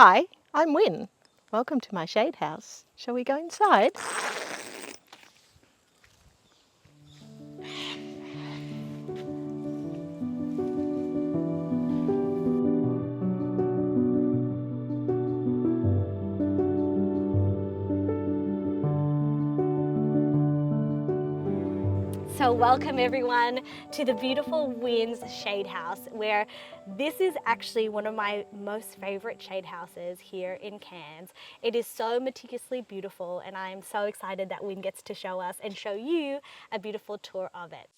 Hi, I'm Wynne. Welcome to my shade house. Shall we go inside? So welcome everyone to the beautiful Wynne's Shade House, where this is actually one of my most favorite shade houses here in Cairns. It is so meticulously beautiful and I am so excited that Wynne gets to show us and show you a beautiful tour of it.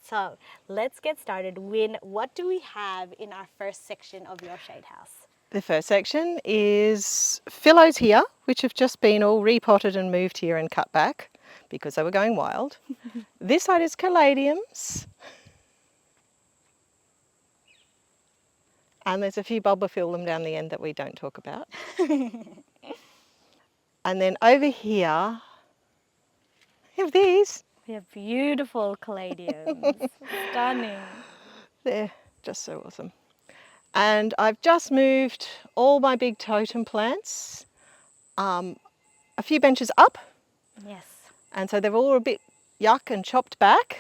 So let's get started. Wynne, what do we have in our first section of your shade house? The first section is phyllos here, which have just been all repotted and moved here and cut back because they were going wild. This side is caladiums. And there's a few bulbophyllum down the end that we don't talk about. And then over here, we have these. We have beautiful caladiums. Stunning. They're just so awesome. And I've just moved all my big totem plants a few benches up. Yes. And so they're all a bit yuck and chopped back,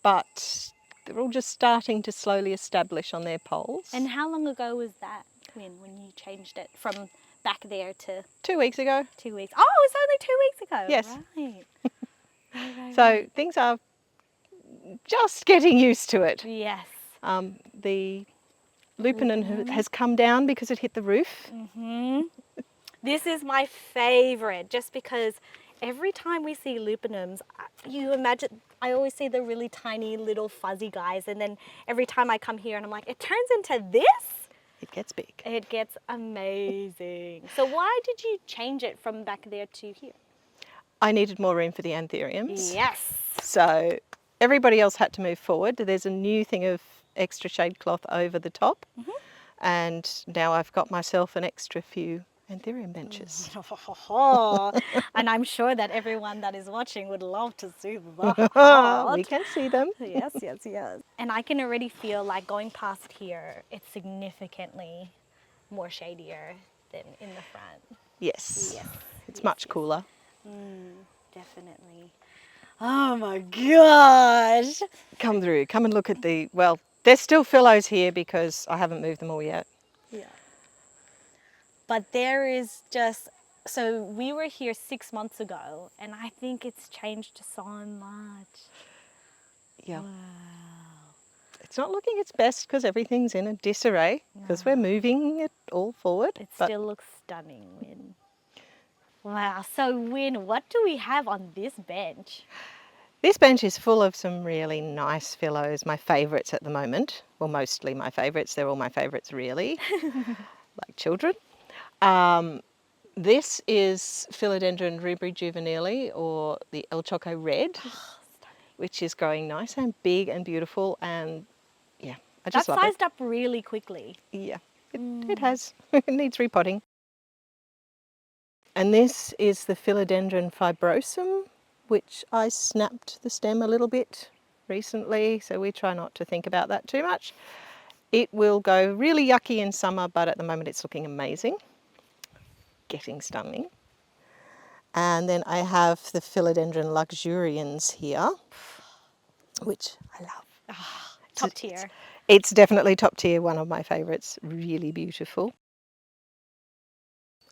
but they're all just starting to slowly establish on their poles. And how long ago was that, Wynne, when you changed it from back there to 2 weeks ago. 2 weeks? Oh, it's only 2 weeks ago. Yes. Right. Right. So things are just getting used to it. Yes. The lupinen has come down because it hit the roof. This is my favorite, just because every time we see lupinums, you imagine, I always see the really tiny little fuzzy guys, and then every time I come here and I'm like, it turns into this? It gets big. It gets amazing. So why did you change it from back there to here? I needed more room for the anthuriums. Yes. So everybody else had to move forward. There's a new thing of extra shade cloth over the top. And now I've got myself an extra few anthurium benches. And I'm sure that everyone that is watching would love to see them. We can see them. Yes, yes, yes. And I can already feel like going past here, it's significantly more shadier than in the front. Yes. Yes. It's much cooler. Definitely. Oh my gosh. Come through. Come and look at the, well, there's still phyllos here because I haven't moved them all yet. Yeah. But there is just, so we were here 6 months ago and I think it's changed so much. Yeah. Wow. It's not looking its best because everything's in a disarray because we're moving it all forward. It but still looks stunning, Wynne. Wow. So Wynne, what do we have on this bench? This bench is full of some really nice phyllos, my favourites at the moment. Well, mostly my favourites. They're all my favourites, really, like children. This is Philodendron rubrijuvenile, or the El Choco Red, which is growing nice and big and beautiful, and yeah, I just love it. That sized up really quickly. Yeah, it has. It needs repotting. And this is the Philodendron fibrosum, which I snapped the stem a little bit recently, so we try not to think about that too much. It will go really yucky in summer, but at the moment it's looking amazing. Getting stunning. And then I have the Philodendron luxurians here, which I love. Top tier. It's definitely top tier, one of my favourites, really beautiful.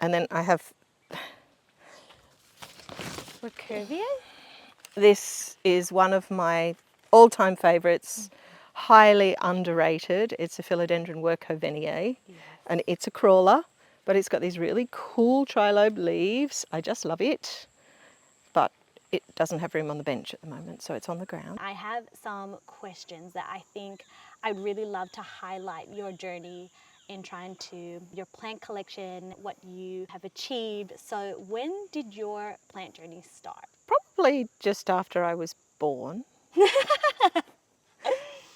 And then I have Recurvier? this is one of my all-time favourites, highly underrated. It's a Philodendron workoveniae, and it's a crawler, but it's got these really cool trilobe leaves. I just love it, but it doesn't have room on the bench at the moment, so it's on the ground. I have some questions that I think I'd really love to highlight your journey in trying to, your plant collection, what you have achieved. So when did your plant journey start? Probably just after I was born,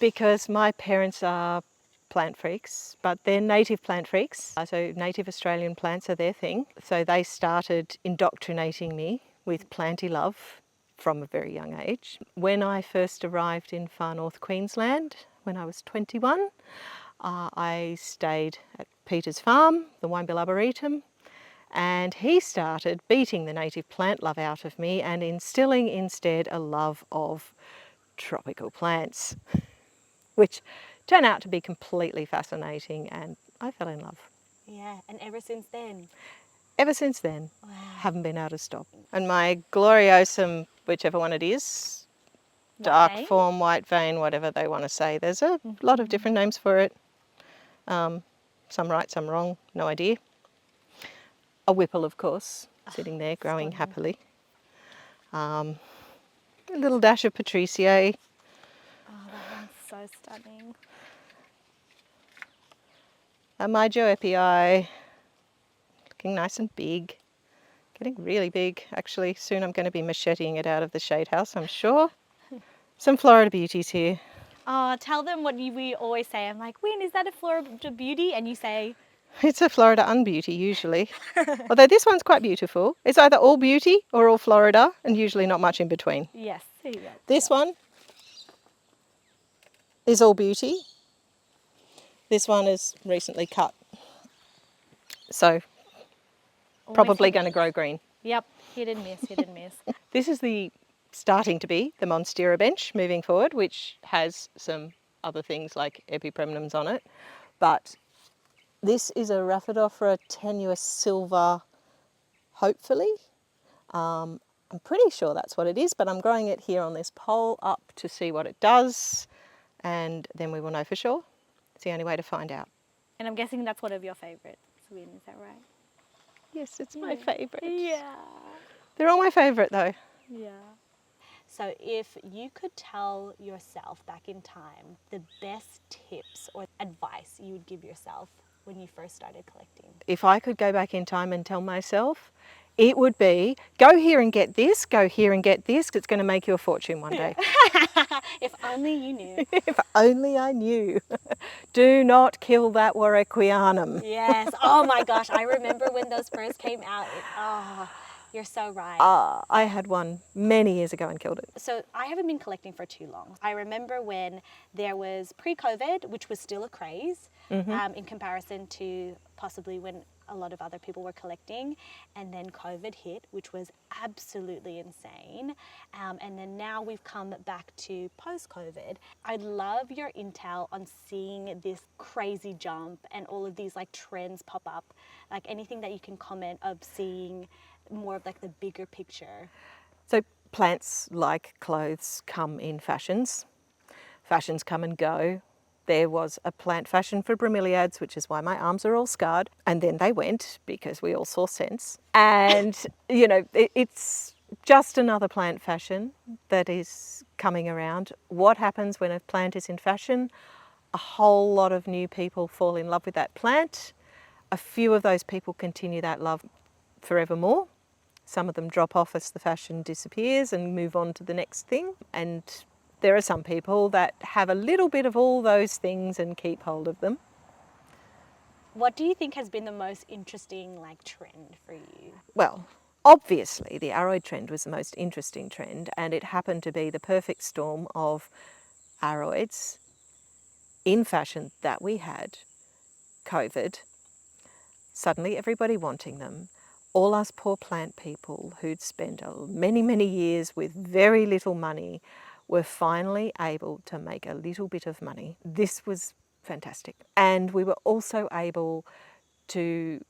because my parents are plant freaks, but they're native plant freaks. So native Australian plants are their thing. So they started indoctrinating me with planty love from a very young age. When I first arrived in far north Queensland, when I was 21, I stayed at Peter's farm, the Weinbill Arboretum, and he started beating the native plant love out of me and instilling instead a love of tropical plants, which turned out to be completely fascinating, and I fell in love. Yeah, and ever since then? Ever since then, Wow. haven't been able to stop. And my gloriosum, whichever one it is, dark vein? form, white vein, whatever they want to say. There's a lot of different names for it. Some right, some wrong, no idea. A whipple, of course, sitting there growing stunning. happily. A little dash of Patriciae. Oh, that one's so stunning. A Myoepii, looking nice and big. Getting really big, actually. Soon I'm going to be macheting it out of the shade house, I'm sure. Some Florida beauties here. Oh, tell them what we always say. I'm like, Wynne, is that a Florida beauty? And you say, It's a Florida unbeauty usually. Although this one's quite beautiful. It's either all beauty or all Florida, and usually not much in between. yes. Here you go. This one is all beauty. This one is recently cut. So probably going to grow green. Yep, hit and miss, hit and miss. This is the starting to be the Monstera bench moving forward, which has some other things like epipremnums on it. But this is a Rhaphidophora tenuis silver, hopefully. I'm pretty sure that's what it is, but I'm growing it here on this pole up to see what it does, and then we will know for sure. It's the only way to find out. And I'm guessing that's one of your favourites, Wynne, is that right? Yes, it's my favourite. Yeah. They're all my favourite though. Yeah. So if you could tell yourself back in time the best tips or advice you would give yourself when you first started collecting. If I could go back in time and tell myself, it would be, go here and get this, go here and get this, 'cause it's going to make you a fortune one day. If only you knew. If only I knew. Do not kill that Warwickwianum. Yes. Oh my gosh, I remember when those first came out. You're so right. I had one many years ago and killed it. So I haven't been collecting for too long. I remember when there was pre-COVID, which was still a craze in comparison to possibly when a lot of other people were collecting, and then COVID hit, which was absolutely insane. And then now we've come back to post-COVID. I'd love your intel on seeing this crazy jump and all of these like trends pop up, like anything that you can comment of seeing more of like the bigger picture. So plants, like clothes, come in fashions. Fashions come and go. There was a plant fashion for bromeliads, which is why my arms are all scarred. And then they went because we all saw sense. And, you know, it's just another plant fashion that is coming around. What happens when a plant is in fashion? A whole lot of new people fall in love with that plant. A few of those people continue that love forevermore. Some of them drop off as the fashion disappears and move on to the next thing. And there are some people that have a little bit of all those things and keep hold of them. What do you think has been the most interesting like trend for you? Well, obviously the aroid trend was the most interesting trend, and it happened to be the perfect storm of aroids in fashion that we had, COVID, suddenly everybody wanting them. All us poor plant people who'd spent many, many years with very little money were finally able to make a little bit of money. This was fantastic. And we were also able to,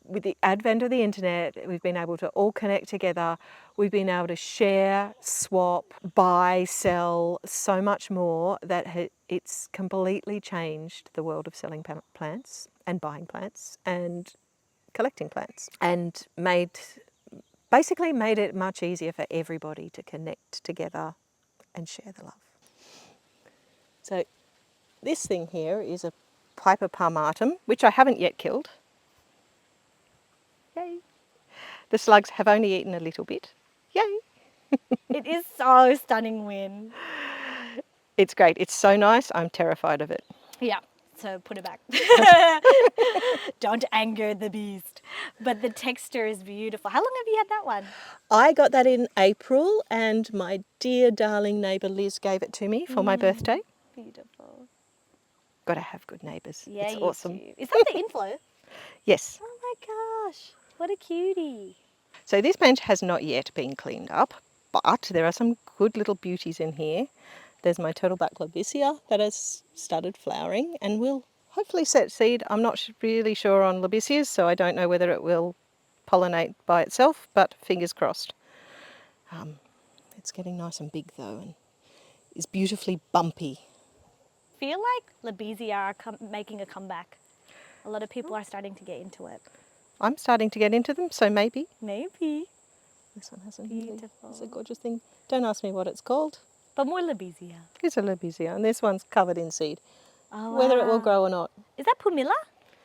with the advent of the internet, we've been able to all connect together. We've been able to share, swap, buy, sell, so much more that it's completely changed the world of selling plants and buying plants and collecting plants, and basically made it much easier for everybody to connect together and share the love. So this thing here is a Piper palmatum, which I haven't yet killed. Yay! The slugs have only eaten a little bit. Yay! It is so stunning, Wynne. It's great. It's so nice. I'm terrified of it. Yeah, so put it back. Don't anger the beast. But the texture is beautiful. How long have you had that one? I got that in April, and my dear darling neighbour Liz gave it to me for my birthday. Beautiful. Got to have good neighbours. Yeah, it's you awesome. do. Is that the inflow? Yes. Oh my gosh, what a cutie. So this bench has not yet been cleaned up, but there are some good little beauties in here. There's my turtleback lobesia that has started flowering and will hopefully set seed. I'm not really sure on lobesias, so I don't know whether it will pollinate by itself, but fingers crossed. It's getting nice and big though, and is beautifully bumpy. I feel like lobesia are making a comeback. A lot of people are starting to get into it. I'm starting to get into them, so maybe. Maybe. This one hasn't Beautiful. really. It's a gorgeous thing. Don't ask me what it's called. But more lobesia. It's a lobesia, and this one's covered in seed. Oh, Whether it will wow. grow or not. Is that pumila?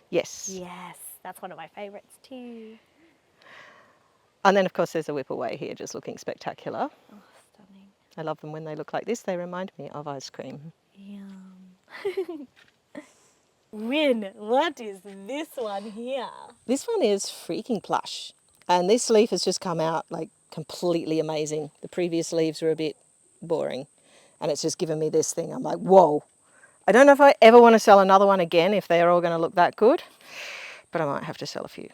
Yes. Yes, that's one of my favourites too. And then, of course, there's a whippoorwill here, just looking spectacular. Oh, stunning. I love them when they look like this. They remind me of ice cream. Yum. Wynne, what is this one here? This one is freaking plush. And this leaf has just come out like completely amazing. The previous leaves were a bit boring. And it's just given me this thing. I'm like, whoa. I don't know if I ever want to sell another one again if they're all going to look that good. But I might have to sell a few.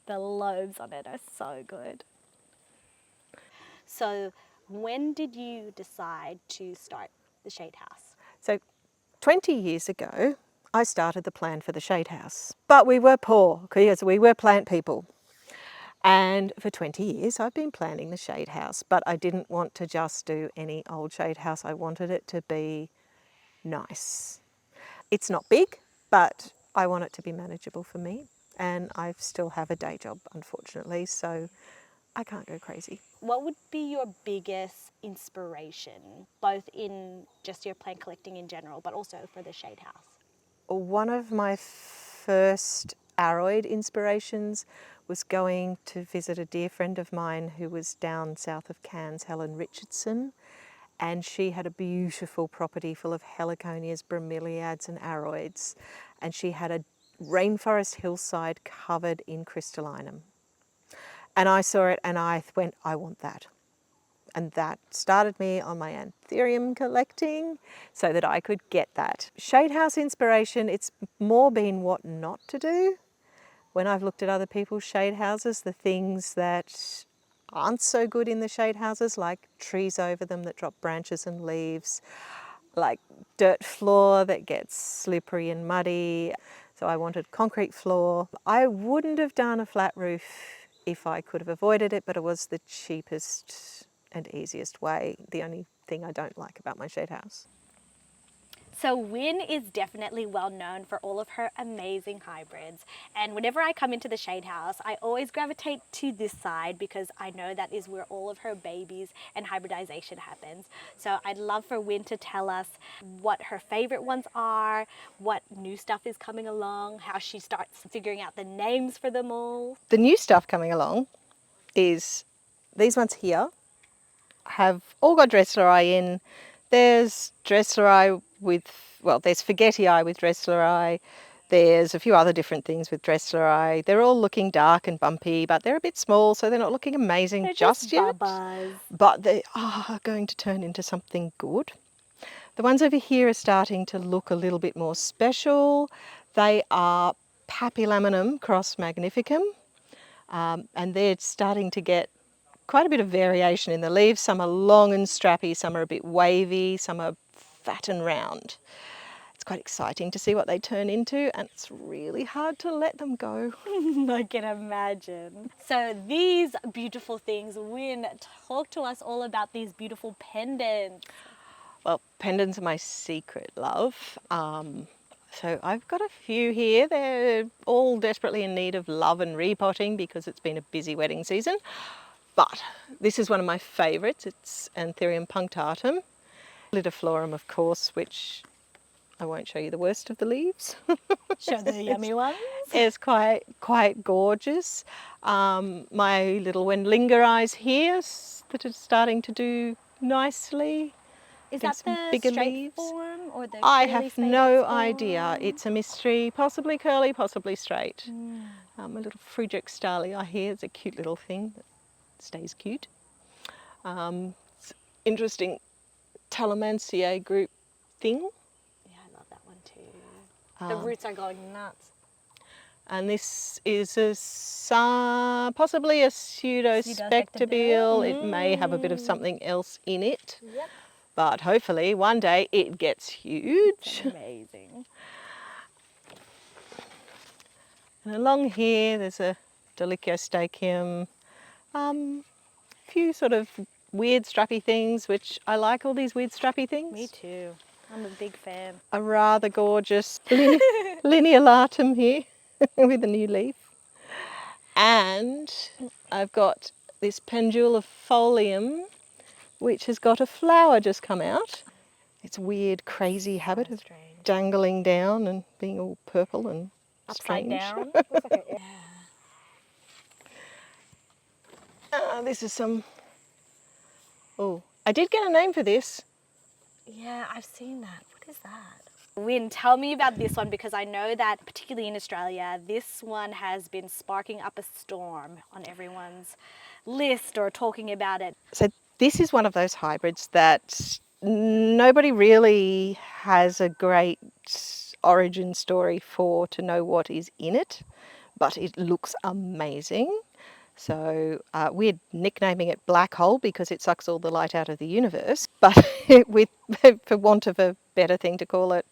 The lobes on it are so good. So when did you decide to start the shade house? So 20 years ago, I started the plan for the shade house. But we were poor because we were plant people. And for 20 years, I've been planning the shade house. But I didn't want to just do any old shade house. I wanted it to be nice. It's not big, but I want it to be manageable for me. And I still have a day job, unfortunately, so I can't go crazy. What would be your biggest inspiration, both in just your plant collecting in general, but also for the shade house? One of my first aroid inspirations was going to visit a dear friend of mine who was down south of Cairns, Helen Richardson, and she had a beautiful property full of heliconias, bromeliads and aroids, and she had a rainforest hillside covered in crystallinum. And I saw it and I went, I want that. And that started me on my Anthurium collecting so that I could get that. Shade house inspiration, it's more been what not to do. When I've looked at other people's shade houses, the things that aren't so good in the shade houses, like trees over them that drop branches and leaves, like dirt floor that gets slippery and muddy. So I wanted concrete floor. I wouldn't have done a flat roof if I could have avoided it, but it was the cheapest and easiest way. The only thing I don't like about my shade house. So Wynne is definitely well known for all of her amazing hybrids, and whenever I come into the shade house I always gravitate to this side because I know that is where all of her babies and hybridization happens. So I'd love for Wynne to tell us what her favorite ones are, what new stuff is coming along, how she starts figuring out the names for them all. The new stuff coming along is these ones here have all got Dressleri in. There's Dressleri with, well, there's Forgetii with Dressleri. There's a few other different things with Dressleri. They're all looking dark and bumpy, but they're a bit small, so they're not looking amazing They're just yet. bubbas. But they are going to turn into something good. The ones over here are starting to look a little bit more special. They are Papilamenum cross magnificum, and they're starting to get quite a bit of variation in the leaves. Some are long and strappy, some are a bit wavy, some are fat and round. It's quite exciting to see what they turn into, and it's really hard to let them go. I can imagine. So these beautiful things, Wynne, talk to us all about these beautiful pendants. Well, pendants are my secret love. So I've got a few here. They're all desperately in need of love and repotting because it's been a busy wedding season. But this is one of my favourites. It's Anthurium punctatum. Lidiflorum, of course, which I won't show you the worst of the leaves. Show the yummy ones. It's quite gorgeous. My little Wendlingeris here that are starting to do nicely. Is getting that some the bigger straight leaves. form or the I curly have spadix no form? idea. It's a mystery, possibly curly, possibly straight. A little Friedrich Stahli here is a cute little thing that stays cute. It's interesting Talamaceae group thing. Yeah, I love that one too. The roots are going nuts. And this is possibly a pseudospectabile. It may have a bit of something else in it. Yep. But hopefully one day it gets huge. Amazing. And along here there's a Dolichostachys. Few sort of weird strappy things, which I like all these weird strappy things. Me too. I'm a big fan. A rather gorgeous lineolatum here with a new leaf. And I've got this pendulifolium, which has got a flower just come out. It's a weird, crazy habit of strange. dangling down and being all purple and Upside strange. down. Looks like a, This is some... Oh, I did get a name for this. yeah, I've seen that. What is that? Wynne, tell me about this one because I know that particularly in Australia, this one has been sparking up a storm on everyone's list or talking about it. So this is one of those hybrids that nobody really has a great origin story for to know what is in it, but it looks amazing. So we're nicknaming it Black Hole because it sucks all the light out of the universe, but with, for want of a better thing to call it,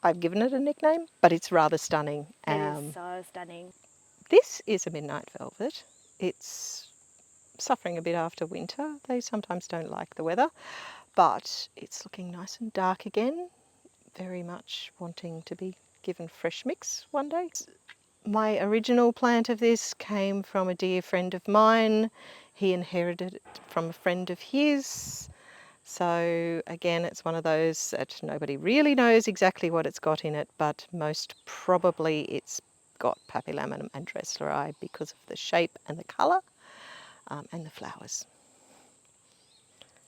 I've given it a nickname, but it's rather stunning. It is so stunning. This is a midnight velvet. It's suffering a bit after winter. They sometimes don't like the weather, but it's looking nice and dark again. Very much wanting to be given fresh mix one day. My original plant of this came from a dear friend of mine. He inherited it from a friend of his. So again, it's one of those that nobody really knows exactly what it's got in it, but most probably it's got Papillamum and Dressleri because of the shape and the colour and the flowers.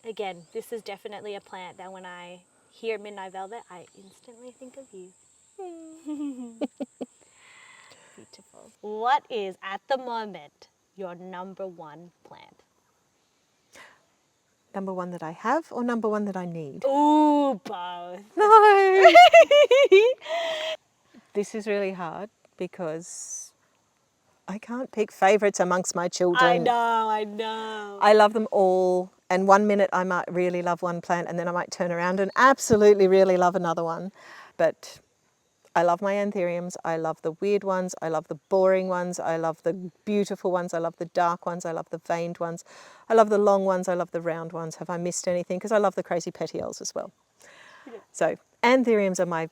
Again, this is definitely a plant that when I hear Midnight Velvet, I instantly think of you. Beautiful. What is, at the moment, your number one plant? Number one that I have or number one that I need? Ooh, both. No! This is really hard because I can't pick favourites amongst my children. I know. I love them all, and one minute I might really love one plant and then I might turn around and absolutely really love another one. But I love my anthuriums, I love the weird ones, I love the boring ones, I love the beautiful ones, I love the dark ones, I love the veined ones, I love the long ones, I love the round ones. Have I missed anything? Because I love the crazy petioles as well. So anthuriums are my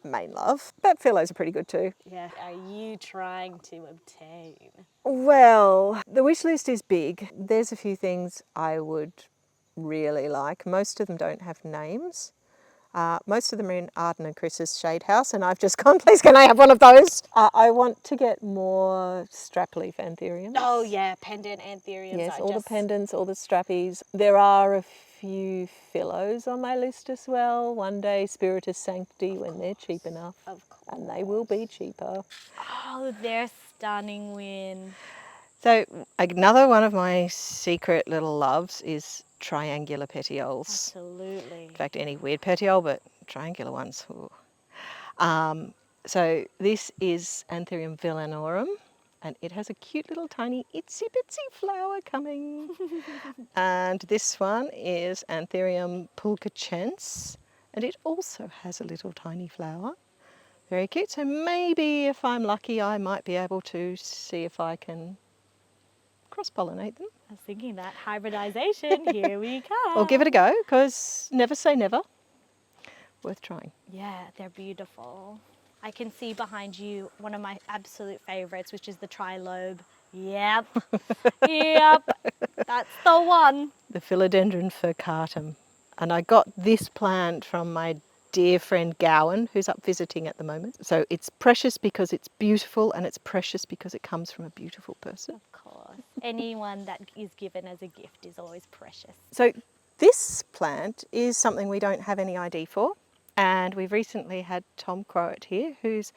main love, but phyllos are pretty good too. Yeah. Are you trying to obtain? Well, the wish list is big. There's a few things I would really like. Most of them don't have names. Most of them are in Arden and Chris's shade house, and I've just gone, please can I have one of those? I want to get more strap leaf anthuriums. Oh yeah, pendant anthuriums. Yes, all the pendants, all the strappies. There are a few phyllos on my list as well. One day Spiritus Sancti when they're cheap enough. Of course. And they will be cheaper. Oh, they're stunning, Wynne. So another one of my secret little loves is triangular petioles. Absolutely. In fact, any weird petiole, but triangular ones. So this is Anthurium villanorum, and it has a cute little tiny itsy bitsy flower coming. And this one is Anthurium pulchrensis, and it also has a little tiny flower. Very cute. So maybe if I'm lucky, I might be able to see if I can cross-pollinate them. I was thinking that hybridization, here we come. Or give it a go, because never say never. Worth trying. Yeah, they're beautiful. I can see behind you one of my absolute favorites, which is the trilobe. Yep, yep, that's the one. The Philodendron furcatum. And I got this plant from my dear friend Gowan, who's up visiting at the moment. So it's precious because it's beautiful, and it's precious because it comes from a beautiful person. Of course. Anyone that is given as a gift is always precious. So This plant is something we don't have any ID for, and we've recently had Tom Crowett here who's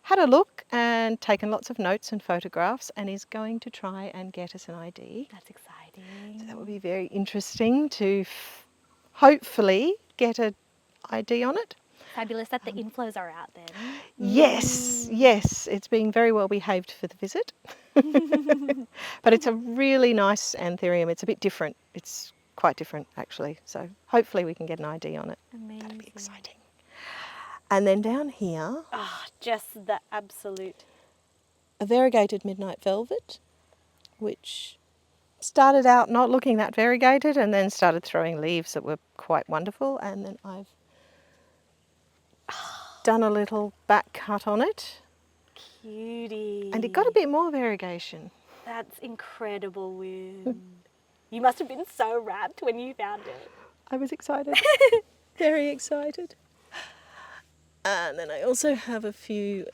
had a look and taken lots of notes and photographs and is going to try and get us an ID. That's exciting. So that will be very interesting to hopefully get an ID on it. Fabulous that the inflows are out then. Yes, yes, it's being very well behaved for the visit. But it's a really nice Anthurium. It's a bit different. It's quite different actually. So hopefully we can get an ID on it. Amazing. That'd be exciting. And then down here, Oh, just the absolute. a variegated midnight velvet, which started out not looking that variegated and then started throwing leaves that were quite wonderful. And then I've done a little back cut on it. Cutie. And it got a bit more variegation. That's incredible, Wynne. You must have been so rapt when you found it. I was excited, very excited. And then I also have a few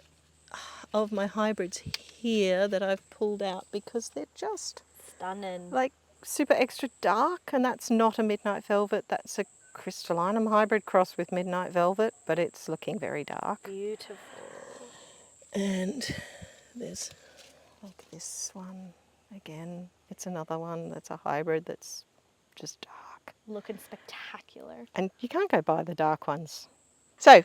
of my hybrids here that I've pulled out because they're just Stunning. like super extra dark, and that's not a midnight velvet, that's a crystallinum hybrid cross with midnight velvet, but it's looking very dark. Beautiful. And there's like this one again. It's another one that's a hybrid that's just dark. Looking spectacular. And you can't go by the dark ones. So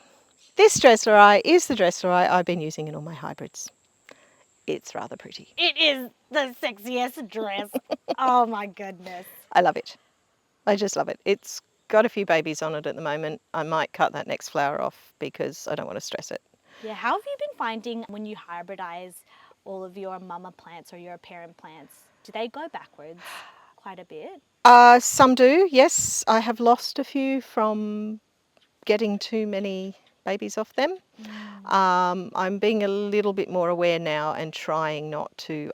this Dressleri is the Dressleri I've been using in all my hybrids. It's rather pretty. It is the sexiest dress. Oh my goodness. I love it. I just love it. It's got a few babies on it at the moment. I might cut that next flower off because I don't want to stress it. Yeah, how have you been finding when you hybridize all of your mama plants or your parent plants? Do they go backwards quite a bit? Some do, yes. I have lost a few from getting too many babies off them. I'm being a little bit more aware now and trying not to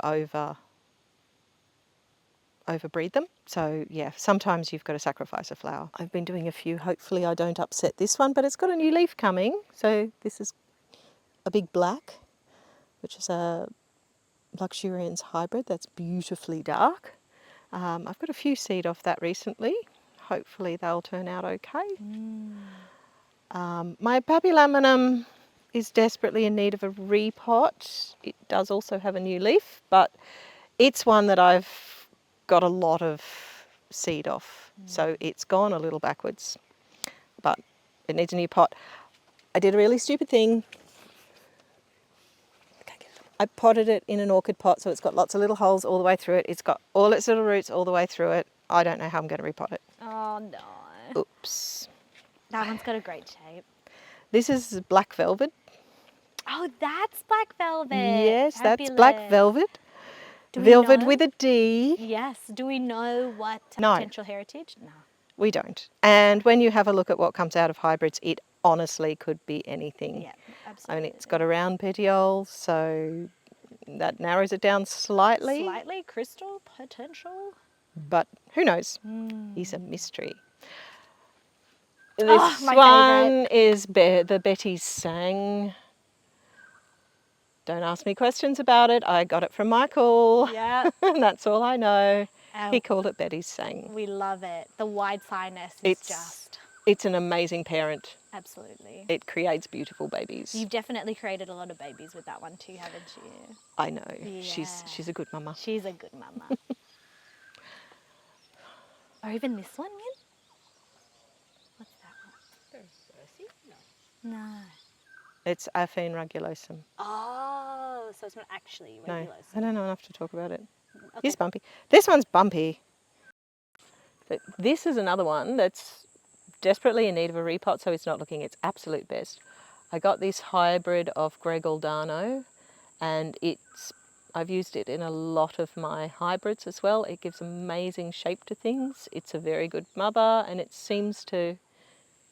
overbreed them. So yeah, sometimes you've got to sacrifice a flower. I've been doing a few. Hopefully I don't upset this one, but it's got a new leaf coming. So this is a big black, which is a luxuriance hybrid that's beautifully dark. I've got a few seed off that recently. Hopefully they'll turn out okay. My Papillilaminum is desperately in need of a repot. It does also have a new leaf, but it's one that I've got a lot of seed off. So it's gone a little backwards, but it needs a new pot. I did a really stupid thing. I potted it in an orchid pot, so it's got lots of little holes all the way through it. It's got all its little roots all the way through it. I don't know how I'm going to repot it. Oh no. Oops. That one's got a great shape. This is black velvet. Oh, that's black velvet. Yes, that's Fabulous. black velvet. Do we Velvet know? with a D. Yes. Do we know what No. potential heritage? No. We don't. And when you have a look at what comes out of hybrids, it honestly could be anything. Yeah, I absolutely. mean, it's got a round petiole, so that narrows it down slightly. Slightly crystal potential. But who knows? He's a mystery. This Oh, my one is the Betty's Sang. Don't ask me questions about it. I got it from Michael. Yeah. And that's all I know. Oh, He called it Betty's Sang. we love it. The wide sinus is just It's an amazing parent. absolutely. It creates beautiful babies. You've definitely created a lot of babies with that one too, haven't you? I know. Yeah. She's a good mama. She's a good mama. Or even this one, Wynne? What's that one? No. It's Aphene rugulosum. Oh, so it's not actually No, regular. I don't know enough to talk about it. Okay. He's bumpy. This one's bumpy. But this is another one that's desperately in need of a repot, so it's not looking its absolute best. I got this hybrid of Gregaldano, and I've used it in a lot of my hybrids as well. It gives amazing shape to things. It's a very good mother, and it seems to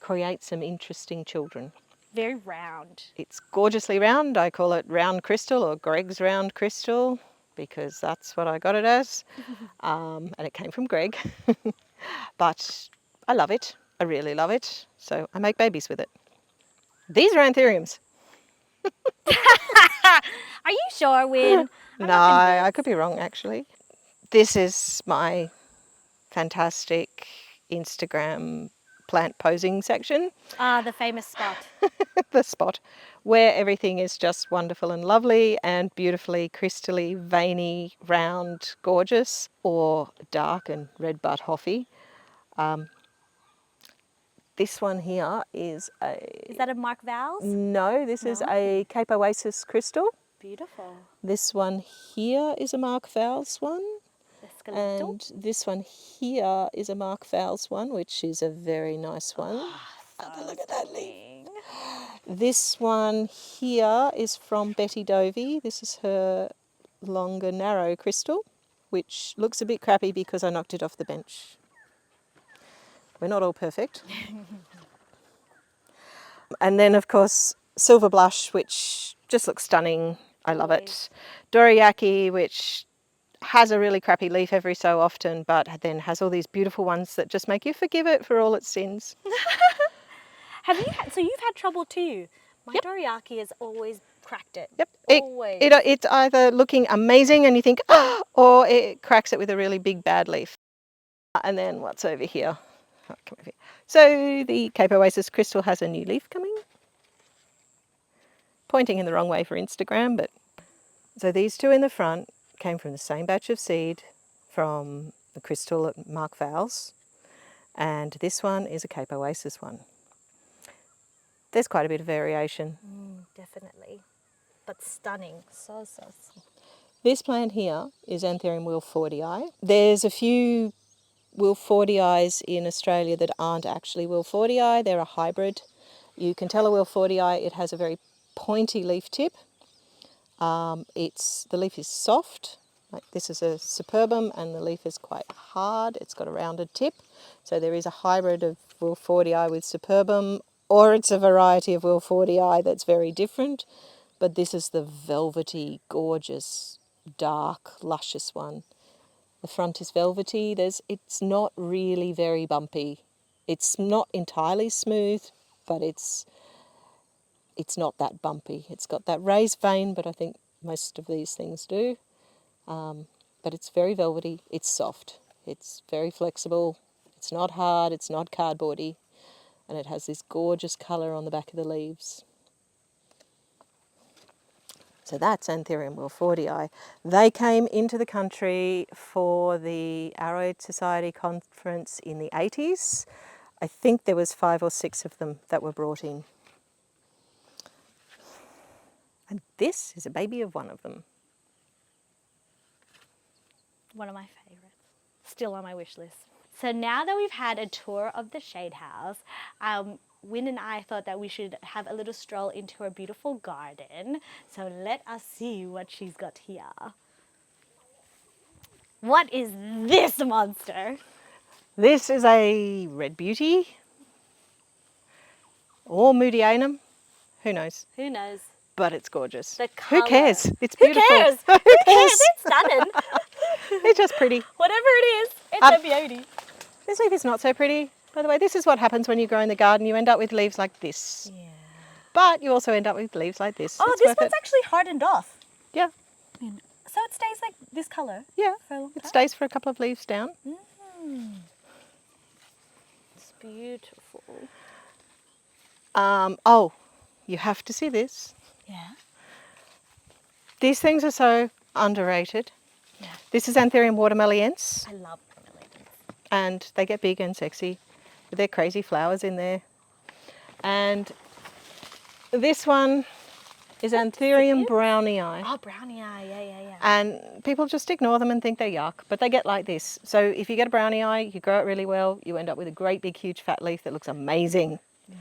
create some interesting children. Very round. It's gorgeously round. I call it round crystal or Greg's round crystal because that's what I got it as. And it came from Greg. But I love it. I really love it. So I make babies with it. These are Anthuriums. Are you sure, Wynne? No, I could be wrong actually. This is my fantastic Instagram plant posing section, Ah, the famous spot. the spot where everything is just wonderful and lovely and beautifully crystally, veiny, round, gorgeous, or dark and red bud hoffy. This one here is Is that a Mark Vowels? no, this is No. a Cape Oasis crystal. Beautiful. This one here is a Mark Vowels one. The skeletal. And this one here is a Mark Vowels one, which is a very nice one. Have a look at that leaf. This one here is from Betty Dovey. This is her longer narrow crystal, which looks a bit crappy because I knocked it off the bench. We're not all perfect. And then, of course, Silver Blush, which just looks stunning. I love it. Dorayaki, which has a really crappy leaf every so often, but then has all these beautiful ones that just make you forgive it for all its sins. So you've had trouble too. My Yep. Dorayaki has always cracked it. Yep. Always. It's either looking amazing and you think, oh, or it cracks it with a really big bad leaf. And then what's over here? Oh, come over here. So the Cape Oasis crystal has a new leaf coming. Pointing in the wrong way for Instagram, but so these two in the front came from the same batch of seed from the crystal at Mark Vowels, and this one is a Cape Oasis one. There's quite a bit of variation. Definitely. But stunning. So stunning. This plant here is Anthurium Wilfordii. There's a few Wilfordii in Australia that aren't actually Wilfordii. They're a hybrid. You can tell a Wilfordii, it has a very pointy leaf tip. The leaf is soft. Like this is a superbum and the leaf is quite hard. It's got a rounded tip. So there is a hybrid of Wilfordii with superbum, or it's a variety of Wilfordii that's very different. But this is the velvety, gorgeous, dark, luscious one. The front is velvety. It's not really very bumpy. It's not entirely smooth, but it's not that bumpy. It's got that raised vein, but I think most of these things do. But it's very velvety. It's soft. It's very flexible. It's not hard. It's not cardboardy. And it has this gorgeous colour on the back of the leaves. So that's Anthurium Wilfordii. They came into the country for the Aroid Society conference in the 80s. I think there was 5 or 6 of them that were brought in. And this is a baby of one of them. One of my favorites. Still on my wish list. So now that we've had a tour of the shade house, Wynne and I thought that we should have a little stroll into her beautiful garden. So let us see what she's got here. What is this monster? This is a red beauty or moodianum. Who knows? Who knows? But it's gorgeous. The Who colour. cares? It's Who beautiful. cares? Who cares? It's stunning. It's just pretty. Whatever it is, it's a beauty. This leaf is not so pretty. By the way, this is what happens when you grow in the garden. You end up with leaves like this. Yeah. But you also end up with leaves like this. Oh, It's this worth one's it. actually hardened off. Yeah, So it stays like this colour yeah. for a long It time. stays for a couple of leaves down. It's beautiful. Oh, you have to see this. Yeah. These things are so underrated. Yeah. This is Anthurium watermelliense, I love bromeliads. and they get big and sexy with their crazy flowers in there. And this one is Anthurium brownii. Oh, brownie eye. Yeah. And people just ignore them and think they're yuck, but they get like this. So if you get a brownie eye, you grow it really well, you end up with a great big huge fat leaf that looks amazing. Yeah.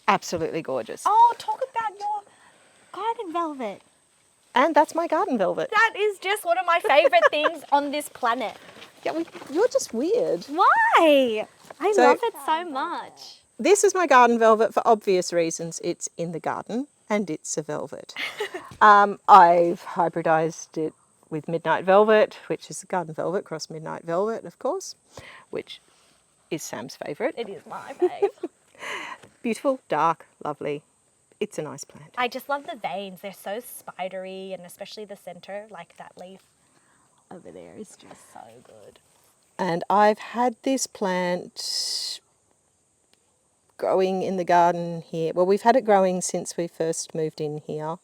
Absolutely gorgeous. Oh, talk about your garden velvet. And that's my garden velvet. That is just one of my favourite things on this planet. Yeah, you're just weird. Why? I So- love it so much. This is my garden velvet for obvious reasons. It's in the garden and it's a velvet. I've hybridized it with Midnight Velvet, which is garden velvet cross Midnight Velvet, of course, which is Sam's favourite. It is my fave. Beautiful, dark, lovely. It's a nice plant. I just love the veins. They're so spidery, and especially the centre, like that leaf over there is just so good. And I've had this plant growing in the garden here. Well, we've had it growing since we first moved in here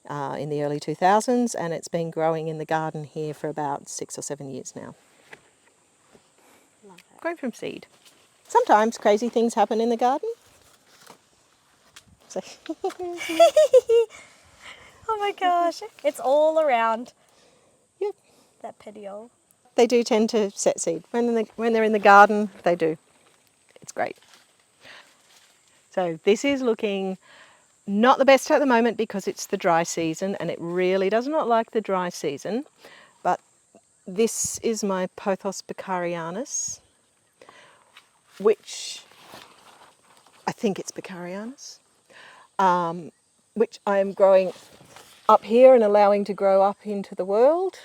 in the early 2000s, and it's been growing in the garden here for about 6 or 7 years now. Love it. Growing from seed. Sometimes crazy things happen in the garden. So Oh my gosh, it's all around yep, that petiole. they do tend to set seed. When they're in the garden, they do. It's great. So this is looking not the best at the moment because it's the dry season and it really does not like the dry season. But this is my Pothos Becarianus, which I think it's Becarianus, which I am growing up here and allowing to grow up into the world.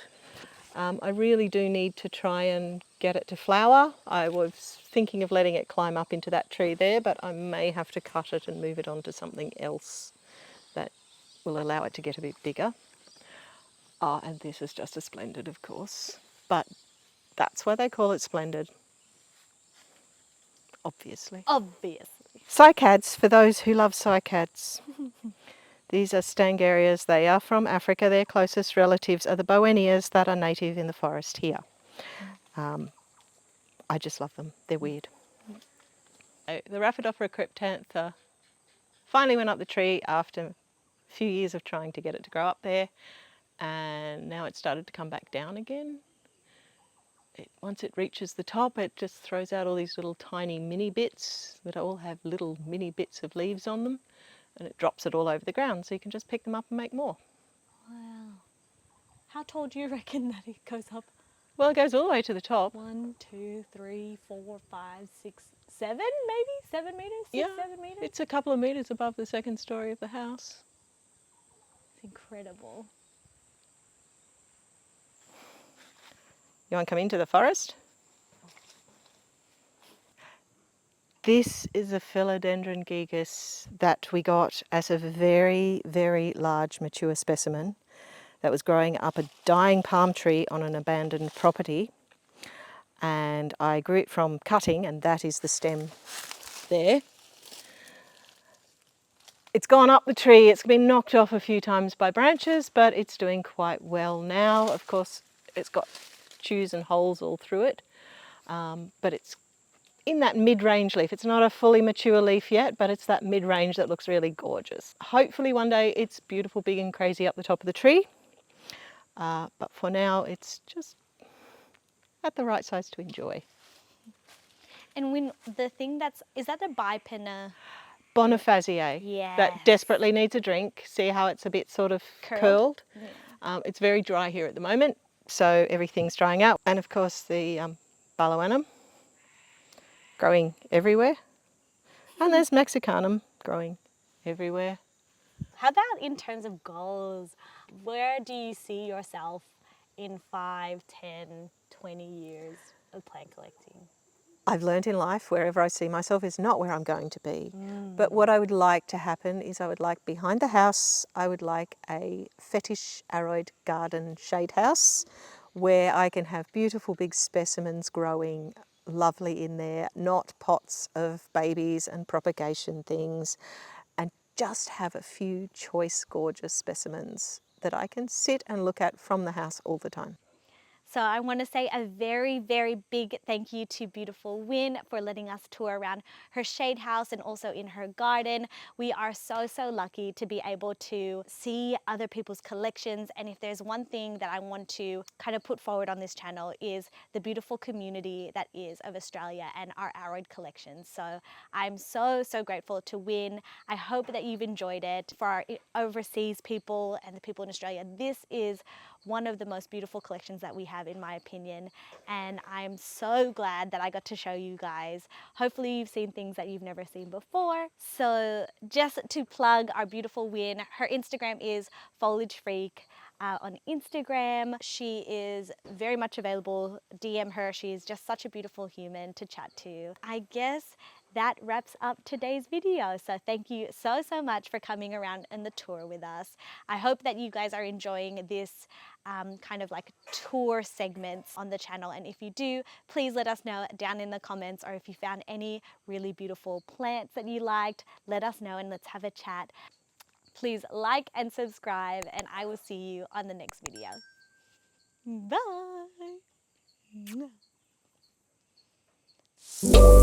I really do need to try and get it to flower. I was thinking of letting it climb up into that tree there, but I may have to cut it and move it on to something else that will allow it to get a bit bigger. And this is just a splendid, of course, but that's why they call it splendid, obviously. Obviously. Cycads, for those who love cycads. These are Stangarias. They are from Africa. Their closest relatives are the Boenias that are native in the forest here. I just love them. They're weird. The Rhaphidophora cryptantha finally went up the tree after a few years of trying to get it to grow up there, and now it's started to come back down again. Once it reaches the top, it just throws out all these little tiny mini bits that all have little mini bits of leaves on them, and it drops it all over the ground, so you can just pick them up and make more. Wow. How tall do you reckon that it goes up? Well, it goes all the way to the top. 1, 2, 3, 4, 5, 6, 7 maybe? 7 meters? 6, 7 meters? It's a couple of metres above the second story of the house. It's incredible. You want to come into the forest? This is a Philodendron gigas that we got as a very, very large mature specimen that was growing up a dying palm tree on an abandoned property. And I grew it from cutting, and that is the stem there. It's gone up the tree. It's been knocked off a few times by branches, but it's doing quite well now. Of course, it's got chews and holes all through it, but it's in that mid-range leaf. It's not a fully mature leaf yet, but it's that mid-range that looks really gorgeous. Hopefully one day it's beautiful, big and crazy up the top of the tree, but for now it's just at the right size to enjoy. And when the thing is that the bipinna? Bonifaciae, Yes. that desperately needs a drink. See how it's a bit sort of curled? Yeah. It's very dry here at the moment, so everything's drying out. And of course the Barloanum growing everywhere. And there's Mexicanum growing everywhere. How about in terms of goals? Where do you see yourself in 5, 10, 20 years of plant collecting? I've learned in life wherever I see myself is not where I'm going to be. But what I would like to happen is I would like behind the house, I would like a fetish aroid garden shade house where I can have beautiful big specimens growing lovely in there, not pots of babies and propagation things, and just have a few choice gorgeous specimens that I can sit and look at from the house all the time. So I want to say a very, very big thank you to beautiful Wynne for letting us tour around her shade house and also in her garden. We are so, so lucky to be able to see other people's collections. And if there's one thing that I want to kind of put forward on this channel is the beautiful community that is of Australia and our aroid collections. So I'm so, so grateful to Wynne. I hope that you've enjoyed it. For our overseas people and the people in Australia, this is one of the most beautiful collections that we have, in my opinion, and I'm so glad that I got to show you guys. Hopefully you've seen things that you've never seen before. So just to plug our beautiful Wynne, her Instagram is Foliage Freak. On Instagram, she is very much available. DM her. She is just such a beautiful human to chat to. I guess that wraps up today's video. So thank you so much for coming around on the tour with us. I hope that you guys are enjoying this kind of like tour segments on the channel, and if you do, please let us know down in the comments, or if you found any really beautiful plants that you liked, let us know and let's have a chat. Please like and subscribe, and I will see you on the next video. Bye!